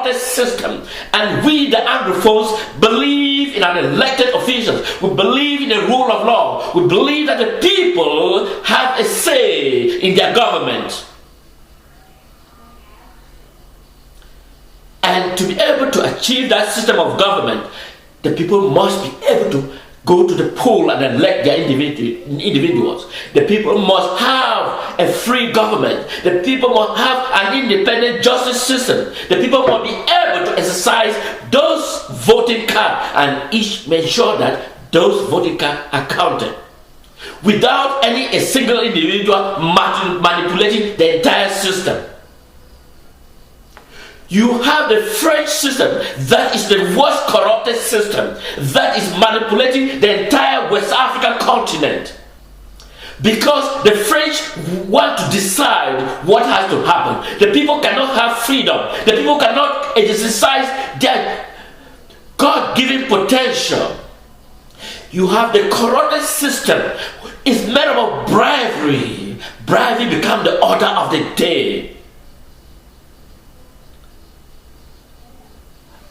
corrupted system. And we, the Anglophones, believe in an elected officials. We believe in the rule of law. We believe that the people have a say in their government. And to be able to achieve that system of government, the people must be able to go to the poll and elect their individuals. The people must have a free government. The people must have an independent justice system. The people must be able to exercise those voting cards and each make sure that those voting cards are counted. Without a single individual manipulating the entire system. You have the French system that is the worst corrupted system that is manipulating the entire West African continent. Because the French want to decide what has to happen. The people cannot have freedom. The people cannot exercise their God-given potential. You have the corrupted system. It's made up of bribery. Bribery becomes the order of the day.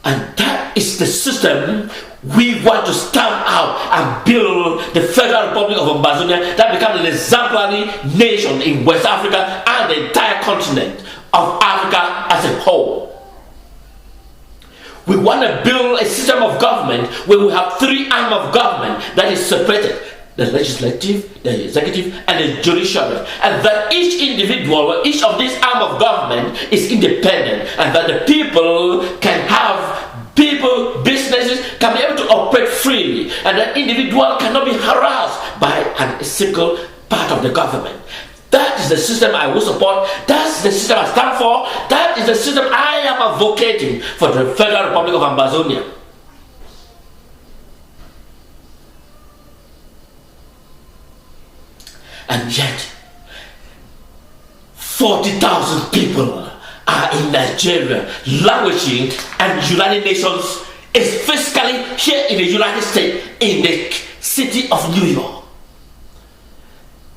And that is the system we want to stamp out and build the Federal Republic of Ambazonia that becomes an exemplary nation in West Africa and the entire continent of Africa as a whole. We want to build a system of government where we have three arms of government that is separated. The legislative, the executive, and the judiciary. And that each individual, each of these arms of government is independent. And that the people can have, businesses can be able to operate freely. And that individual cannot be harassed by a single part of the government. That is the system I will support. That's the system I stand for. That is the system I am advocating for the Federal Republic of Ambazonia. And yet, 40,000 people are in Nigeria languishing, and the United Nations is physically here in the United States, in the city of New York,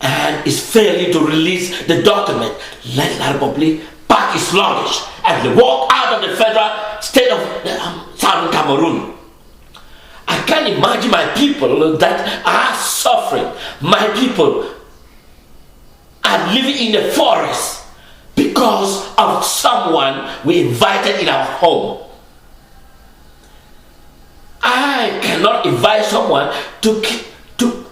and is failing to release the document. Let the Republic pack its luggage and walk out of the federal state of Southern Cameroon. I can't imagine my people that are suffering. My people are living in the forest because of someone we invited in our home. I cannot invite someone to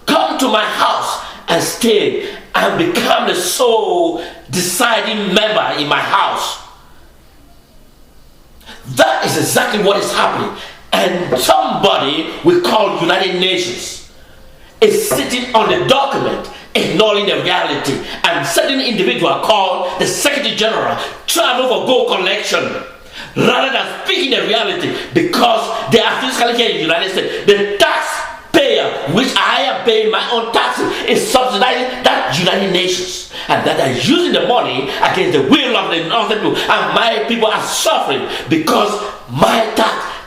come to my house and stay and become the sole deciding member in my house. That is exactly what is happening. And somebody we call United Nations is sitting on the document, ignoring the reality, and certain individual called the Secretary General travel for gold collection rather than speaking the reality, because they are physically here in the United States. The taxpayer, which I am paying my own taxes, is subsidizing that United Nations, and that are using the money against the will of the other people, and my people are suffering because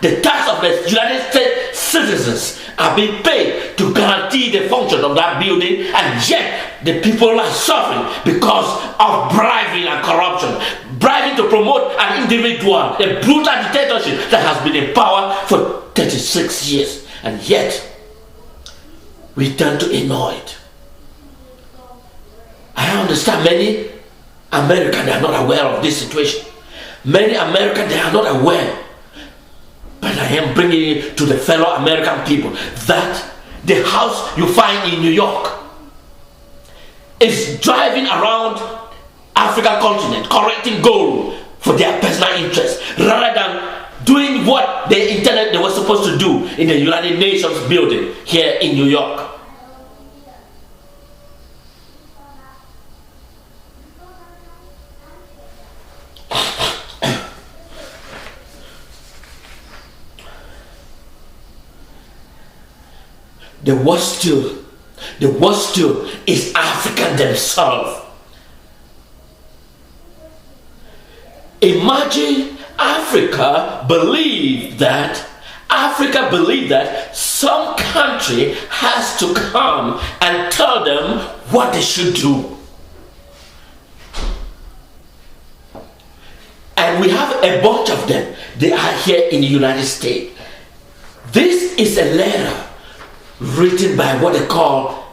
the tax of the United States citizens are being paid to guarantee the function of that building, and yet the people are suffering because of bribery and corruption. Bribing to promote an individual, a brutal dictatorship that has been in power for 36 years, and yet we turn to ignore it. I understand many Americans are not aware of this situation. Many Americans, they are not aware. But I am bringing it to the fellow American people that the house you find in New York is driving around African continent, collecting gold for their personal interests, rather than doing what they intended they were supposed to do in the United Nations building here in New York. The worst still is Africa themselves. Imagine Africa believe that some country has to come and tell them what they should do. And And we have a bunch of them. They are here in the United States. This is a letter written by what they call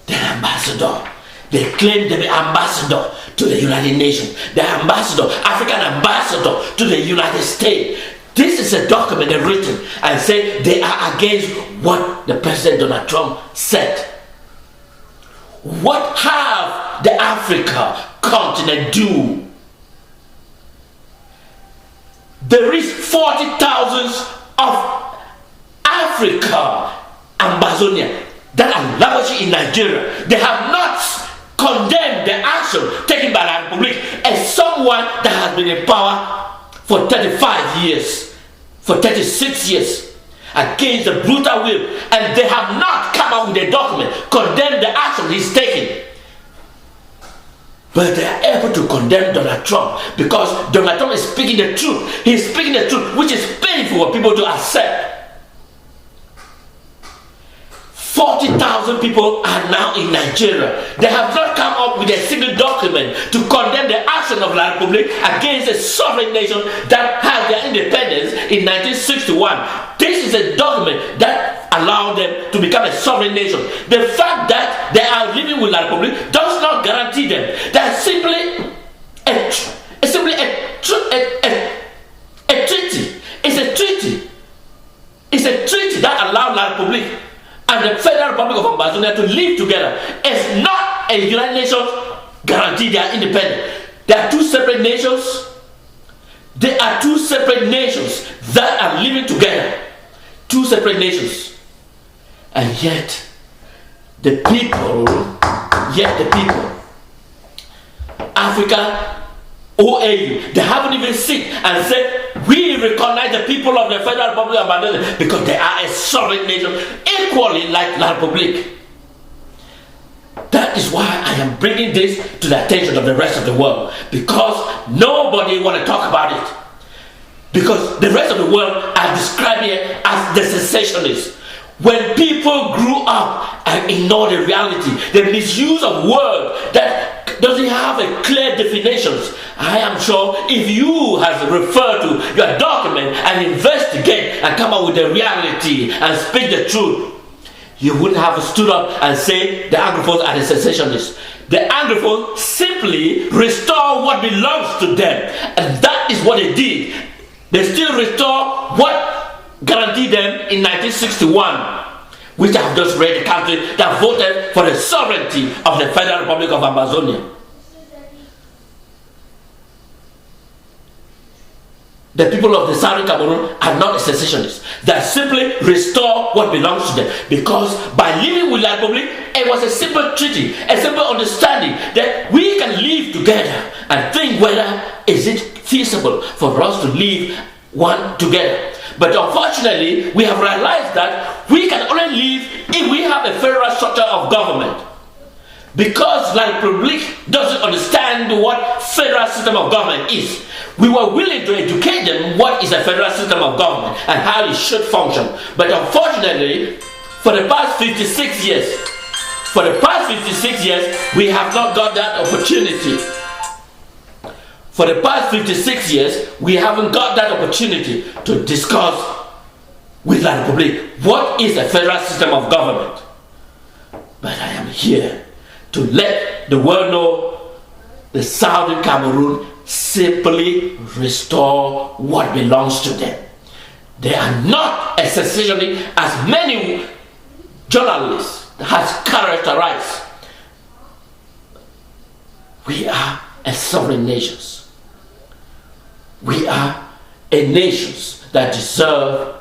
the ambassador. They claim to be ambassador to the United Nations. The ambassador, African ambassador to the United States. This is a document they've written and say they are against what the President Donald Trump said. What have the Africa continent do? There is 40,000 of Africa, Amazonia, that are languishing in Nigeria. They have not condemned the action taken by the Republic as someone that has been in power for 35 years, for 36 years, against the brutal will, and they have not come out with a document condemn the action he's taking. But they are able to condemn Donald Trump because Donald Trump is speaking the truth. He's speaking the truth, which is painful for people to accept. 40,000 people are now in Nigeria. They have not come up with a single document to condemn the action of La Republic against a sovereign nation that had their independence in 1961. This is a document that allowed them to become a sovereign nation. The fact that they are living with La Republic does not guarantee them. That's simply a treaty. It's a treaty. It's a treaty that allowed La Republic and the Federal Republic of Amazonia to live together. It's not a United Nations guarantee they are independent. They are two separate nations. They are two separate nations that are living together. Two separate nations. And yet, the people, Africa, OAU, they haven't even sit and said, we recognize the people of the Federal Republic of Amazonia because they are a sovereign nation, equally like La Republic. That is why I am bringing this to the attention of the rest of the world, because nobody want to talk about it. Because the rest of the world are describing it as the secessionists. When people grew up and ignore the reality, the misuse of words that doesn't have a clear definitions. I am sure if you have referred to your document and investigate and come up with the reality and speak the truth, you wouldn't have stood up and say the Anglophones are the secessionists. The Anglophones simply restore what belongs to them, and that is what they did. They still restore what guaranteed them in 1961, which I have just read, the country that voted for the sovereignty of the Federal Republic of Amazonia. The people of the Southern Cameroon are not secessionists. They simply restore what belongs to them. Because by living with La Republic, it was a simple treaty, a simple understanding that we can live together and think whether is it feasible for us to live one together. But unfortunately, we have realized that we can only live if we have a federal structure of government. Because La Republic doesn't understand what federal system of government is. We were willing to educate them what is a federal system of government and how it should function. But unfortunately, for the past 56 years, we have not got that opportunity. For the past 56 years, we haven't got that opportunity to discuss with La Republic what is a federal system of government. But I am here to let the world know the Southern Cameroon simply restore what belongs to them. They are not a secessionist as many journalists have characterized. We are a sovereign nation. We are a nation that deserve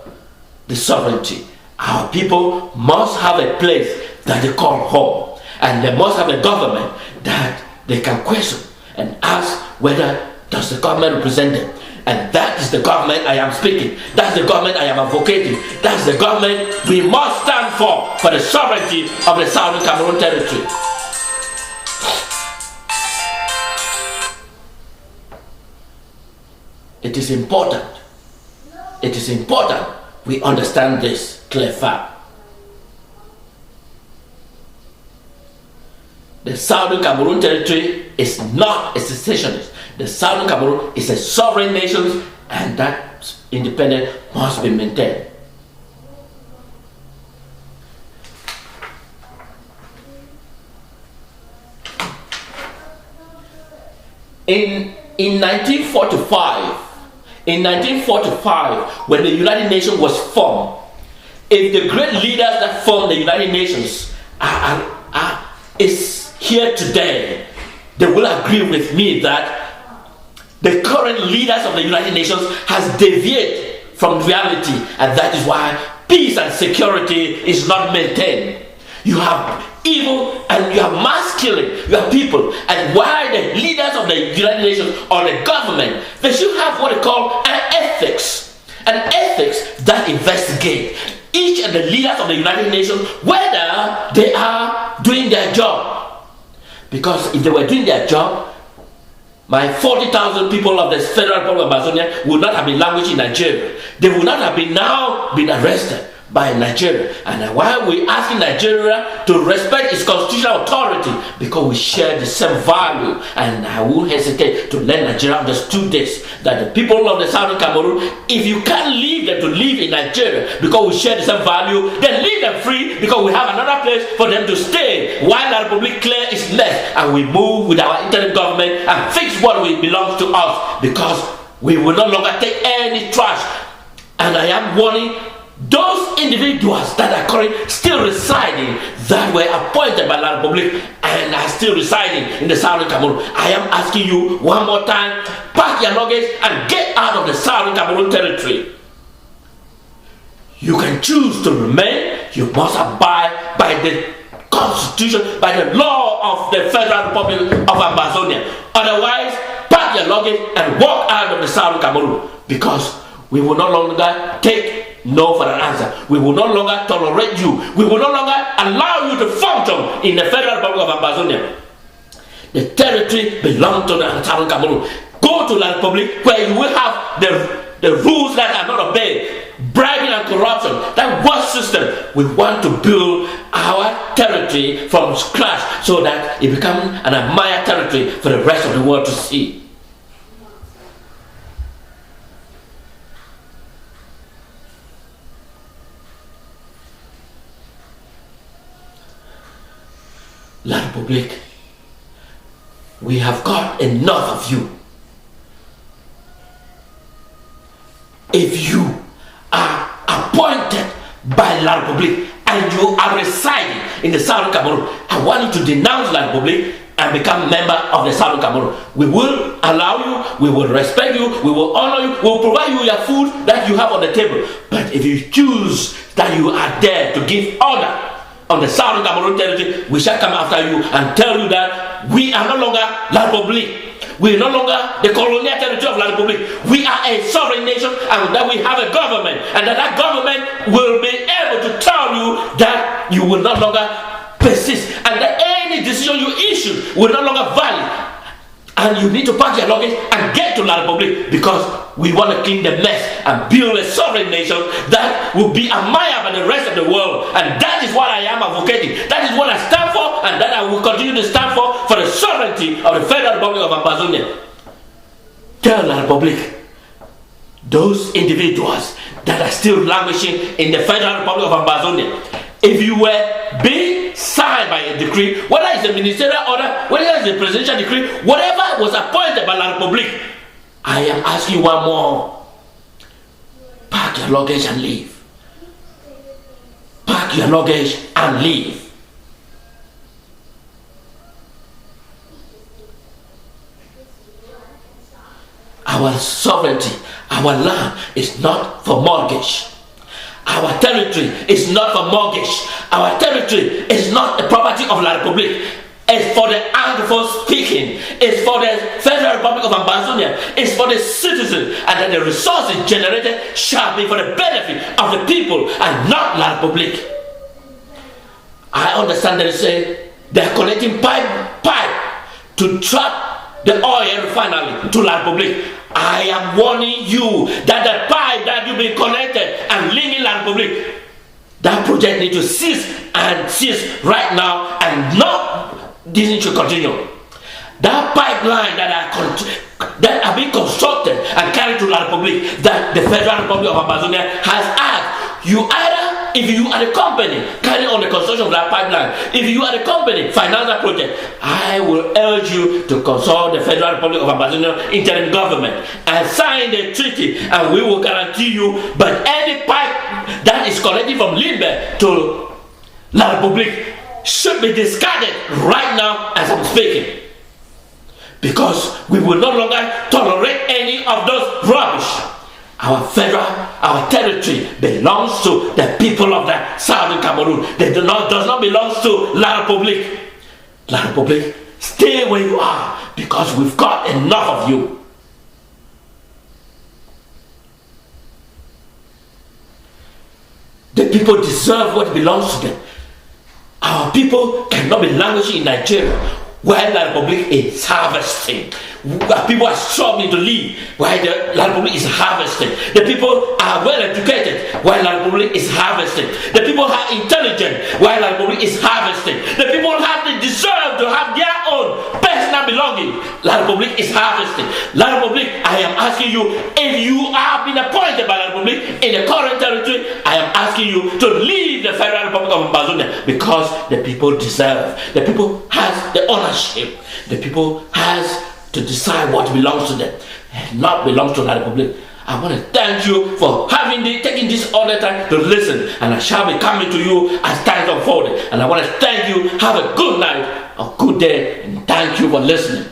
the sovereignty. Our people must have a place that they call home, and they must have a government that they can question and ask whether does the government represent them. And that is the government I am speaking. That's the government I am advocating. That's the government we must stand for the sovereignty of the Southern Cameroon territory. It is important. It is important we understand this clear fact. The Southern Cameroon territory is not a secessionist. The Southern Cameroon is a sovereign nation, and that independence must be maintained. In 1945, when the United Nations was formed, if the great leaders that formed the United Nations is here today, they will agree with me that the current leaders of the United Nations has deviated from reality, and that is why peace and security is not maintained. You have evil and you have mass killing, you have people, and why the leaders of the United Nations or the government, they should have what they call an ethics that investigate each of the leaders of the United Nations whether they are doing their job. Because if they were doing their job, my 40,000 people of the Federal Republic of Amazonia would not have been languishing in Nigeria. They would not have been arrested by Nigeria. And why are we asking Nigeria to respect its constitutional authority? Because we share the same value. And I won't hesitate to let Nigeria understand this, that the people of the Southern Cameroon, if you can't leave them to live in Nigeria because we share the same value, then leave them free, because we have another place for them to stay while the Republic clear its left and we move with our interim government and fix what belongs to us, because we will no longer take any trash. And I am warning those individuals that are currently still residing, that were appointed by La Republic and are still residing in the Southern Cameroon. I am asking you one more time, pack your luggage and get out of the Southern Cameroon territory. You can choose to remain. You must abide by the Constitution, by the law of the Federal Republic of Amazonia. Otherwise, pack your luggage and walk out of the Southern Cameroon, because we will no longer take no for an answer. We will no longer tolerate you. We will no longer allow you to function in the Federal Republic of Amazonia. The territory belongs to the Southern Cameroon. Go to La Republic, where you will have the rules that are not obeyed, bribing and corruption, that worst system. We want to build our territory from scratch so that it becomes an admired territory for the rest of the world to see. La Republic, we have got enough of you. If you are appointed by La Republic and you are residing in the Southern Cameroon, I want you to denounce La Republic and become a member of the Southern Cameroon. We will allow you, we will respect you, we will honor you, we will provide you your food that you have on the table. But if you choose that you are there to give order on the Southern Cameroon territory, we shall come after you and tell you that we are no longer La Republic. We are no longer the colonial territory of La Republic. We are a sovereign nation, and that we have a government, and that government will be able to tell you that you will no longer persist, and that any decision you issue will no longer valid. And you need to pack your luggage and get to La Republic, because we want to clean the mess and build a sovereign nation that will be admired by the rest of the world. And that is what I am advocating. That is what I stand for, and that I will continue to stand for the sovereignty of the Federal Republic of Amazonia. Tell La Republic, those individuals that are still languishing in the Federal Republic of Amazonia, if you were being signed by a decree, whether it's a ministerial order, whether it's a presidential decree, whatever was appointed by La Republic, I am asking you one more. Pack your luggage and leave. Pack your luggage and leave. Our sovereignty, our land is not for mortgage. Our territory is not for mortgage. Our territory is not the property of La Republic. It's for the Anglophone speaking. It's for the Federal Republic of Amazonia. It's for the citizens, and that the resources generated shall be for the benefit of the people and not La Republic. I understand that they say they're connecting pipe to trap the oil refinery to La Republic. I am warning you that the pipe that you've been connected and linking La Republic, that project needs to cease right now, and not this should continue. That pipeline that have been constructed and carried to La Republic, that the Federal Republic of Amazonia has asked, you either, if you are the company carrying on the construction of that pipeline, if you are the company finance that project, I will urge you to consult the Federal Republic of Amazonia interim government and sign the treaty, and we will guarantee you. But any pipe that is connected from Limbe to La Republic should be discarded right now as I'm speaking. Because we will no longer tolerate any of those rubbish. Our territory belongs to the people of the southern Cameroon. Does not belong to La Republic. La Republic, stay where you are, because we've got enough of you. The people deserve what belongs to them. Our people cannot be languishing in Nigeria while La Republic is harvesting. People are struggling to live while the La Republic is harvesting. The people are well educated while La Republic is harvesting. The people are intelligent while La Republic is harvesting. The people deserve to have their own personal belonging. La Republic is harvesting. La Republic, I am asking you, if you have been appointed by La Republic in the current territory, I am asking you to leave the Federal Republic of Amazonia, because the people deserve. The people has the ownership. The people has to decide what belongs to them and not belongs to the Republic. I want to thank you for taking this all the time to listen, and I shall be coming to you as time unfolds. And I want to thank you. Have a good night, a good day, and thank you for listening.